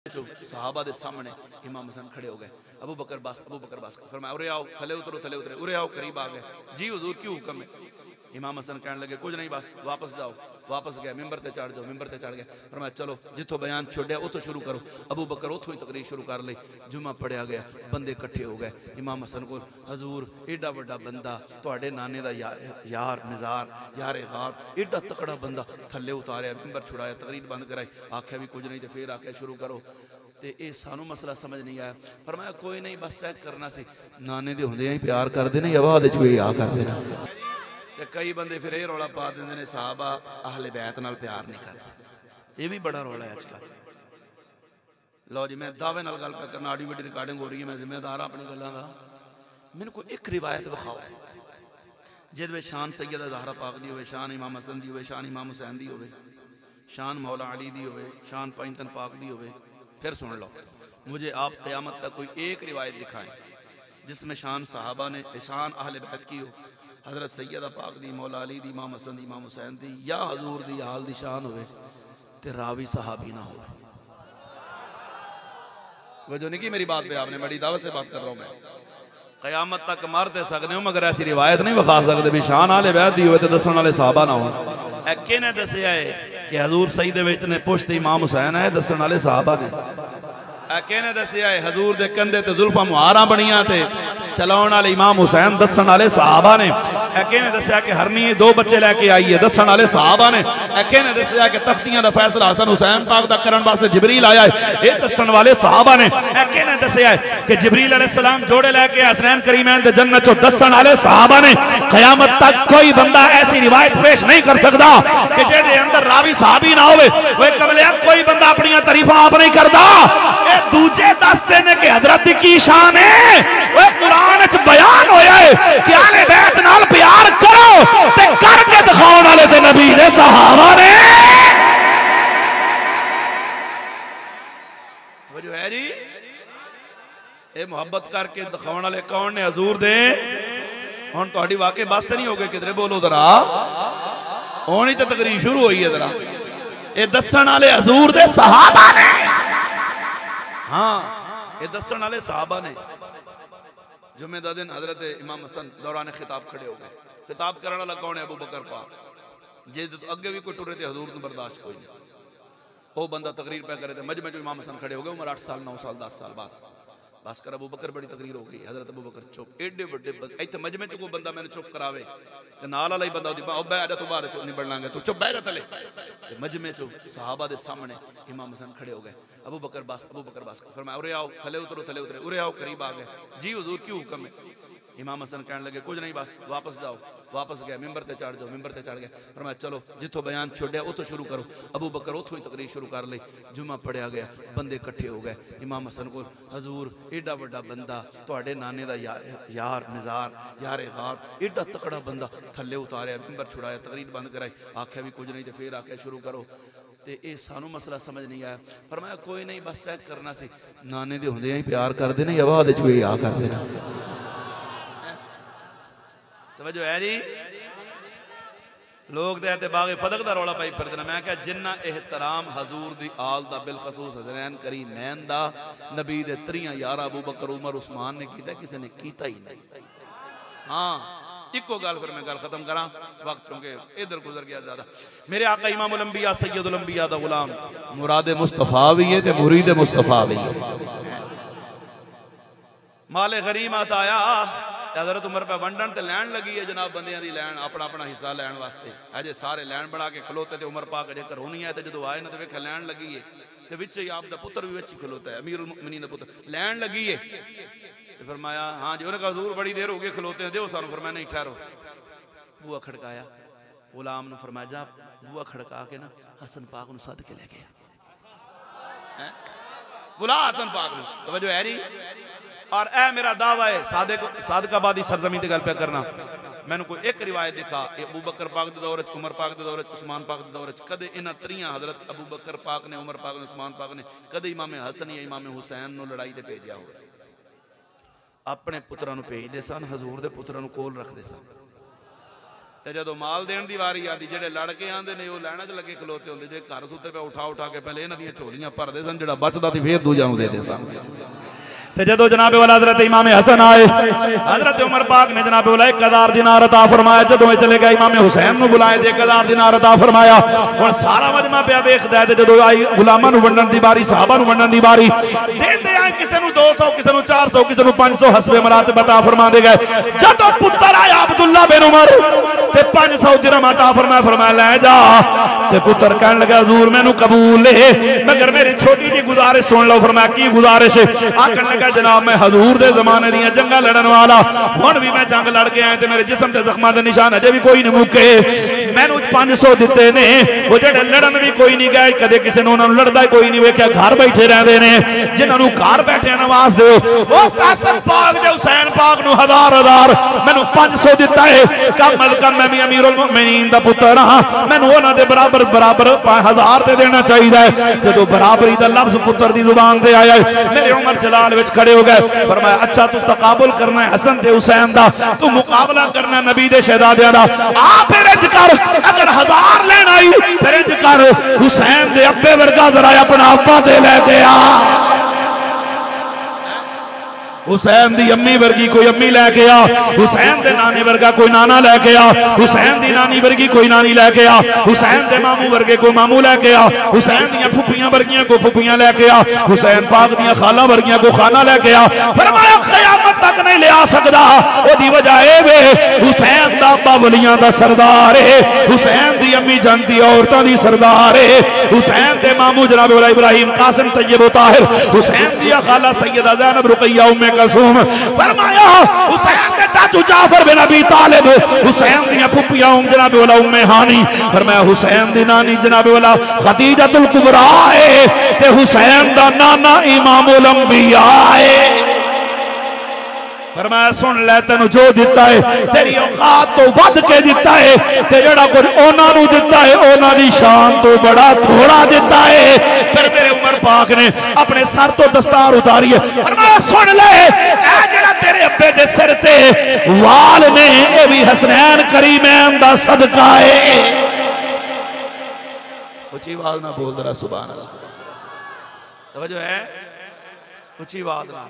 सहाबा के सामने इमाम हसन खड़े हो गए। अबू बकर बस फरमाया उरे आओ, थले उतरे, उरे आओ, करीब आ गए। जी हुजूर क्यों हुक्म है? इमाम हसन कहने लगे कुछ नहीं, बस वापस जाओ। वापस गए, मिंबर ते चढ़ जाओ। मिंबर ते चढ़ गए, फरमाया चलो जिथों बयान छोड़िया उतो शुरू करो। अबू बकर उथों ही तकरीर शुरू कर ली। जुम्मा पढ़िया गया, बंदे इकट्ठे हो गए। इमाम हसन को हजूर एडा वड्डा बंदा, तुहाडे नाने दा यार मिजार यारे गार, एडा तकड़ा बंदा थले उतारिया, मिंबर छुड़ाया, तकरीर बंद कराई। आख्या भी कुछ नहीं तो फिर आख्या शुरू करो। तो ये सानू मसला समझ नहीं आया। फरमाया कोई नहीं, बस चेक करना सी, नाने दे हुंदे ही प्यार करते हैं या बाद भी आ करते हैं। तो कई बंदे फिर ये रौला पा देंगे ने साहबा अहले बैत नाल प्यार नहीं करते। ये भी बड़ा रौला है अजकल। लो जी, मैं दावे नाल गल करना, ऑडियो वीडियो रिकॉर्डिंग हो रही है, मैं जिम्मेदार अपनी गल्लां दा। मैंने कोई एक रिवायत विखाओ जिहदे विच शान सैयदा ज़हरा पाक दी होवे, शान इमाम हसन दी होवे, शान इमाम हुसैन दी होवे, शान मौला अली दी होवे, शान पैंतन पाक दी होवे। फिर सुन लो, मुझे आप क़यामत तक कोई एक रिवायत दिखाएं जिसमें शान सहाबा ने, शान अहले बैत की हो, हज़रत सैयदा पाक दी, मौला अली दी, इमाम हसन दी, इमाम हुसैन दी, या हजूर दी हाल दी शान होवे ते रावी सहाबी ना हो। वजह नहीं की मेरी बात पे, आपने बड़ी दावत से बात कर रहा हूँ मैं। क़यामत तक मरते सकते हो मगर ऐसी रिवायत नहीं विखा सकते भी शान अहले बैत दी होवे ते दसण वाले सहाबा ना हो। किने दसिया है कि हजूर सईद विच ने पुश्त इमाम हुसैन है, दसण वाले सहाबा ने। किने दसिया है हजूर दे कंधे ते जुल्फां मुहारां बणियां ते चलाउण वाले इमाम हुसैन, दसण वाले सहाबा ने। किने दसिया कि हरनी दो बच्चे लैके आई है, दसण वाले सहाबा ने। किने दसिया कि तख्तियां दा फैसला हसन हुसैन पाक दा करन वास्ते जिबरील आया है, ये दसण वाले सहाबा ने। किने दसिया है कि जिबरील अलैहिस्सलाम जोड़े लैके हसनैन करीमैन दे जन्नत चो, दसण वाले सहाबा ने। क़यामत तक कोई बंदा ऐसी रिवायत पेश नहीं कर सकता कि जेदे अंदर रावी सहाबी ना होवे। ओए कमलिया, कोई बंदा अपनी तारीफां आप नहीं करता, ये दूजे दसदे ने कि हजरत की शान है। ओए कुरान च बयान होया है कि अहले बैत नाल प्यार करो ते करके दिखाउण वाले ते नबी दे सहाबा ने। वो जो है जी, ये मोहब्बत करके दिखाउण वाले कौन ने? हजूर दे। हुण तुहाडी वाकई बस ते नहीं हो गए, किधरे बोलो जरा, हुण ही तो तकरीर शुरू हुई है। जरा ये दसण वाले हजूर दे सहाबा ने। हाँ, ये दसण वाले सहाबा ने। जुम्मे दा दिन हजरत इमाम हसन दौरान खिताब खड़े हो गए। खिताब करने वाला कौन है? अबू बकर पाक। जे अगे भी कोई टुरे थे हजूर ने बर्दाश्त कोई नहीं। वो बंदा तकरीर पे करे थे, मजमे इमाम हसन खड़े हो गए, उम्र 8 साल 9 साल 10 साल, बस कर। अबू बकर बड़ी तकरीर हो गई, हजरत अबू बकर चुप। एडे बड़े इतने मजमे च कोई बंदा मैंने चुप करावे तो नाल वाला ही बंदा बह जा, तू बाहर निबड़ लांगे, तू चुप बह जा तले। मजमे चो सहाबा के सामने इमाम हसन खड़े हो गए। अबू बकर बस फरमाया उरे आओ, थले उतरे, उरे आओ, करीब आ गए। जी हुजूर क्यों हुक्म है? इमाम हसन कहने लगे कुछ नहीं, बस वापस जाओ। वापस गए, मिंबर ते चढ़ जाओ। मिंबर ते चढ़ गए, फरमाया चलो जिथों बयान छोड़िया उतो शुरू करो। अबू बकर उथों ही तकरीर शुरू कर ली। जुम्मा पढ़िया गया, बंदे इकट्ठे हो गए। इमाम हसन को हजूर एडा वड्डा बंदा, तुहाडे नाने दा यार मिजार यारे गार, एडा तकड़ा बंदा थले उतारिया, मिंबर छुड़ाया, तकरीर बंद कराई। आख्या भी कुछ नहीं तो फिर आख्या शुरू करो। तो ये सानू मसला समझ नहीं आया। फरमाया कोई नहीं, बस चेक करना सी, नाने दे हुंदे ही प्यार करते हैं या बाद भी आ करते हैं। तवज्जो है जी। लोग तो बागे फदक का रौला पाई फिरदे। मैं क्या जिन्ना एहतराम हजूर दी आल दा, बिलखसूस हसनैन करीमैन दा, नबी दे त्रियां यारा अबू बकर उमर उस्मान ने कीता, किसी ने कीता ही नहीं। हाँ, इको गल फिर मैं गल खत्म करा, वक्त चूंकि इधर गुजर गया ज्यादा। मेरे आका इमामुल अंबिया सैयदुल अंबिया दा गुलाम, मुराद मुस्तफा भी है ते मुरीद मुस्तफा भी है। माले गरीमत आया, हजरत उमर पे वंडन ते लैन लगी है जनाब, बंदियां दी लैन, अपना अपना हिस्सा लैन वास्ते। अजे सारे लैन बना के खलोते ते उमर पाक अजे घरों नहीं आए ते जो आए ना तो वेख लैन लगी है ते विच ही आप दा पुत्र भी विच ही खलोता है, अमीरुल मुमिनीन दा पुत्र लैन लगी है। ते फरमाया हाँ जी, उन्होंने कहा हजूर बड़ी देर हो गई खलोते हैं, दो सानू। फरमाया नहीं ठहरो। बुआ खड़काया, गुलाम ने फरमाया जा बुआ खड़का के ना हसन पाक नूं सद के ले गया। बुला हसन पाक नूं, तवज्जो है नी। और ए मेरा दावा है सादकाबादी सरजमीन गल पे करना। मैंने कोई एक रिवायत दिखा, अबू बकर पाक दे दौर च, उमर पाक दे दौर च, उस्मान पाक दे दौर च, कदे इन्हां त्रियां हजरत अबू बकर पाक ने, उमर पाक ने, उस्मान पाक ने कदे इमाम हसन या इमाम हुसैन नूं लड़ाई ते भेजा हो? अपने पुत्रां नूं भेजदे सन, हजूर दे पुत्रां नूं कोल रखदे सन। ते जदों माल देण दी वारी आती जेडे लड़के आंदे ने वो लैना च लगे खलोते होंदे जे घर सुते पे उठा उठा के पहले इन्हां दियां झोलियां भरदे सन जेड़ा बचदा सी फिर दूजा नूं दे दे सन। ते जदों जनाब वाला हजरत इमाम हसन आए हजरत उमर पाक ने जनाब वाला 1000 दिनार अता फरमाया। जदों चले गए इमाम हुसैन नूं बुलाए ते 1000 दिनार अता फरमाया। हुण सारा मजमा पिया वेखदा है ते जदों आई गुलामां नूं वंडण दी बारी सहाबा नूं वंडण दी बारी देंदे आए किसे नूं 200 किसे नूं 400 किसे नूं 500 हसबे मरातब अता फरमांदे गए। जदों पुत्र आया अब्दुल्ला बिन उमर ते 500 दिरहम अता फरमाया। फरमाया ले जा ते पुत्र कहन लगा हुजूर मैनू कबूल है मगर मेरी छोटी जी गुजारिश सुन लो। फरमाया की गुजारिश? आखन लगा जनाब मैं हजूर दे जमाने दी जंगा लड़न वाला हुण भी मैं जंग लड़ के आया ते मेरे जिस्म ते जख्मां दे निशान अजे भी कोई नहीं मुके। मैनू 500 दिते ने वो जेडे लड़न भी कोई नहीं गए कदे किसी ने उन्होंने लड़दा कोई नहीं वेख्या घर बैठे रहंदे ने जिन्हां नूं घर बैठे नवाज दो उस हसन पाक दे हुसैन पाक नूं 1000 मैनू 500 दिता है कम अज कम मैं भी अमीरुल मुमिनीन दा पुत्र हां मैनू उन्हां दे बराबर 1000 ते देना चाहिए। जदों बराबरी दा लफ्ज पुत्र दी जुबान ते आया मेरे उमर जलाल विच खड़े हो गए। फरमाया अच्छा तू तकाबुल करना है हसन ते हुसैन दा तू मुकाबला करना नबी दे शहजादियां दा आ फिर इंज कर अगर 1000 लेना आई फिर इंज कर हुसैन दे अब्बे वर्गा जरा अपना अब्बा ते लेके आ। हुसैन दी अम्मी वर्गी कोई अम्मी लैके आ हुसैन दे नाने वर्गा कोई नाना लैके आ हुसैन दी नानी वर्गी कोई नानी लैके आ हुसैन दे मामू वर्गे कोई मामू लैके आ हुसैन दी फुफियां वर्गियां को फुफियां लैके आ हुसैन पाक दी खाला वर्गियां को खाना लैके आ। फरमाया क़यामत तक नहीं ले आ सकदा ओदी वजह ए वे हुसैन दा अब्बा वलियां दा सरदार है हुसैन दी अम्मी जनती औरतां दी सरदार है हुसैन दे मामू जनाब वाला इब्राहिम कासिम तैयब ताहिर हुसैन दी खाला सैयदा ज़ैनब रुकैया उम्मे कलसूम। फरमाया हुसैन दे चाचू जाफर बिन अबी तालिब हुसैन दी फुफियां जनाब वाला उम्मे हानी। फरमाया हुसैन दी नानी जनाब वाला खदीजतुल कुबरा है ते हुसैन दा नाना इमामुल अंबिया है। फरमाया सुन ले तेन जो दिता है तेरी औकात तो वध के दिता है ते जेड़ा कुछ ओना नू दिता है ओना दी शान तो बड़ा थोड़ा दिता है। फिर मेरे उमर पाक ने अपने सर तो दस्तार उतारी है। फरमाया सुन ले ए जेड़ा तेरे अब्बे दे सिर ते वाल ने ए भी हसनैन करीमैन दा सदका है। ऊंची आवाज ना बोल जरा सुभान अल्लाह तवज्जो है ऊंची आवाज ना